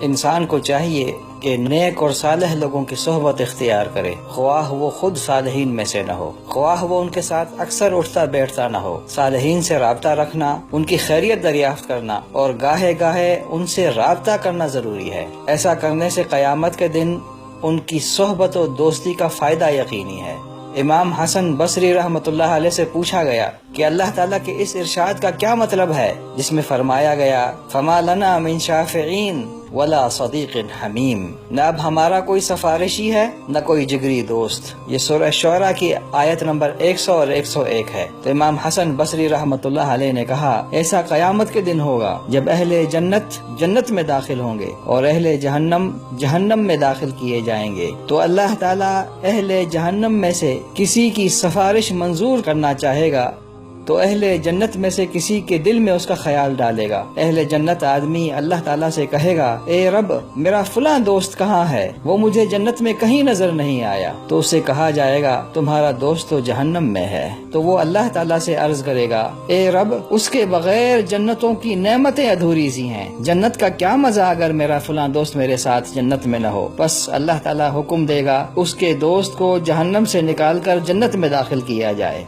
انسان کو چاہیے کہ نیک اور صالح لوگوں کی صحبت اختیار کرے، خواہ وہ خود صالحین میں سے نہ ہو، خواہ وہ ان کے ساتھ اکثر اٹھتا بیٹھتا نہ ہو۔ صالحین سے رابطہ رکھنا، ان کی خیریت دریافت کرنا اور گاہے گاہے ان سے رابطہ کرنا ضروری ہے۔ ایسا کرنے سے قیامت کے دن ان کی صحبت و دوستی کا فائدہ یقینی ہے۔ امام حسن بصری رحمۃ اللہ علیہ سے پوچھا گیا کہ اللہ تعالیٰ کے اس ارشاد کا کیا مطلب ہے جس میں فرمایا گیا فما لنا من شافعین ولا صدیق حمیم، نہ اب ہمارا کوئی سفارشی ہے نہ کوئی جگری دوست۔ یہ سورہ شعراء کی آیت نمبر 100 اور 101 ہے۔ تو امام حسن بصری رحمۃ اللہ علیہ نے کہا ایسا قیامت کے دن ہوگا جب اہل جنت جنت میں داخل ہوں گے اور اہل جہنم جہنم میں داخل کیے جائیں گے، تو اللہ تعالیٰ اہل جہنم میں سے کسی کی سفارش منظور کرنا چاہے گا تو اہل جنت میں سے کسی کے دل میں اس کا خیال ڈالے گا۔ اہل جنت آدمی اللہ تعالیٰ سے کہے گا اے رب میرا فلاں دوست کہاں ہے، وہ مجھے جنت میں کہیں نظر نہیں آیا، تو اسے کہا جائے گا تمہارا دوست تو جہنم میں ہے۔ تو وہ اللہ تعالیٰ سے عرض کرے گا اے رب اس کے بغیر جنتوں کی نعمتیں ادھوری سی ہیں، جنت کا کیا مزہ اگر میرا فلاں دوست میرے ساتھ جنت میں نہ ہو۔ بس اللہ تعالیٰ حکم دے گا اس کے دوست کو جہنم سے نکال کر جنت میں داخل کیا جائے۔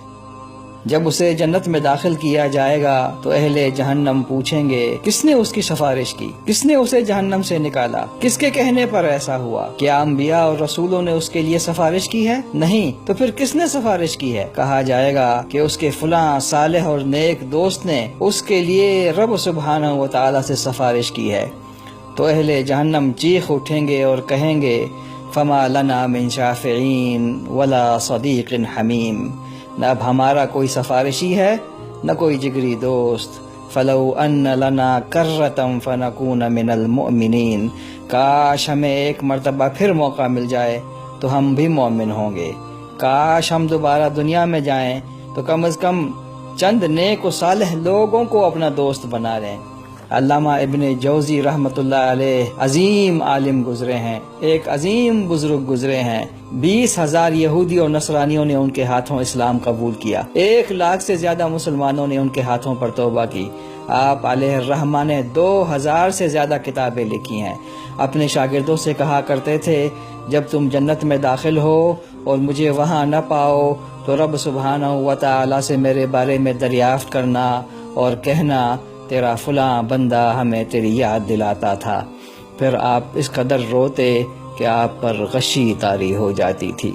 جب اسے جنت میں داخل کیا جائے گا تو اہل جہنم پوچھیں گے کس نے اس کی سفارش کی، کس نے اسے جہنم سے نکالا، کس کے کہنے پر ایسا ہوا؟ کیا انبیاء اور رسولوں نے اس کے لیے سفارش کی ہے؟ نہیں، تو پھر کس نے سفارش کی ہے؟ کہا جائے گا کہ اس کے فلاں صالح اور نیک دوست نے اس کے لیے رب سبحانہ و تعالی سے سفارش کی ہے۔ تو اہل جہنم چیخ اٹھیں گے اور کہیں گے فما لنا من شافعین ولا صدیق حمیم، نہ اب ہمارا کوئی سفارشی ہے نہ کوئی جگری دوست۔ فلو ان لنا کرۃ فنکون من المؤمنین، کاش ہمیں ایک مرتبہ پھر موقع مل جائے تو ہم بھی مومن ہوں گے۔ کاش ہم دوبارہ دنیا میں جائیں تو کم از کم چند نیک و صالح لوگوں کو اپنا دوست بنا لیں۔ علامہ ابن جوزی رحمۃ اللہ علیہ عظیم عالم گزرے ہیں، ایک عظیم بزرگ گزرے ہیں۔ 20,000 یہودی اور نصرانیوں نے ان کے ہاتھوں اسلام قبول کیا، 1 لاکھ سے زیادہ مسلمانوں نے ان کے ہاتھوں پر توبہ کی۔ آپ علیہ الرحمہ نے 2000 سے زیادہ کتابیں لکھی ہیں۔ اپنے شاگردوں سے کہا کرتے تھے جب تم جنت میں داخل ہو اور مجھے وہاں نہ پاؤ تو رب سبحانہ و تعالی سے میرے بارے میں دریافت کرنا اور کہنا تیرا فلاں بندہ ہمیں تیری یاد دلاتا تھا۔ پھر آپ اس قدر روتے کہ آپ پر غشی طاری ہو جاتی تھی۔